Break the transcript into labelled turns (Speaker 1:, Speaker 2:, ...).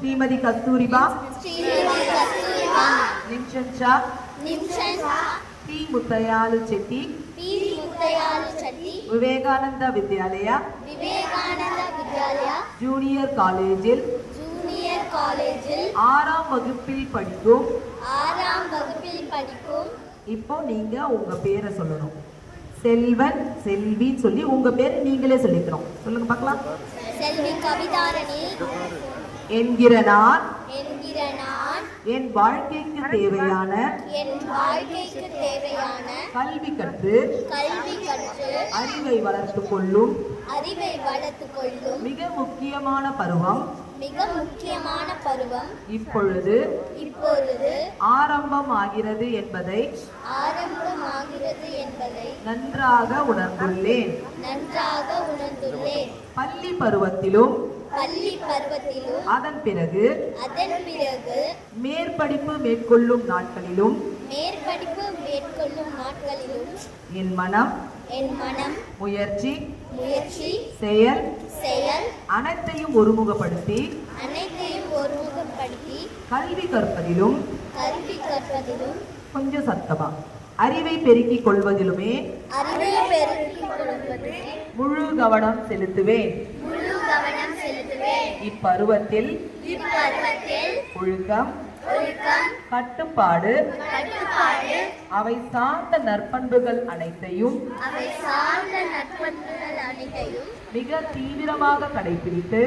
Speaker 1: Shrimati कस्तूरिबा
Speaker 2: निमशंशा
Speaker 1: P मुत्तयालु Chetty Vivekananda विद्यालय junior कॉलेजिल ஆறாம் வகுப்பில் படிக்கும் இப்போ நீங்க உங்க பேரை சொல்லணும். செல்வன் செல்வின்னு சொல்லி உங்க பேரை நீங்களே சொல்லிக்கிறோம். சொல்லுங்க பார்க்கலாம்.
Speaker 2: செல்வி கவிதாரணி
Speaker 1: என்கிற நான் என் வாழ்க்கைக்கு தேவையான கல்வி கற்று அறிவை வளர்த்துக் கொள்ளும் மிக முக்கியமான பருவம் இப்பொழுது ஆரம்பம் ஆகிறது என்பதை நன்றாக உணர்ந்துள்ளேன். பள்ளி பருவத்திலும் அதன் பிறகு மேற்படிப்பு மேற்கொள்ளும் நாட்களிலும் என் மனம் முயற்சி செயல் அனைத்தையும் ஒருமுகப்படுத்தி கல்வி கற்பதிலும் கொஞ்சம் சத்தமா அறிவை பெருக்கிக் கொள்வதிலுமே முழு கவனம் செலுத்துவேன். இப்பருவத்தில் ஒழுக்கம் கட்டுப்பாடு அவை சார்ந்த நற்பண்புகள் அனைத்தையும் மிக தீவிரமாக கடைபிடித்து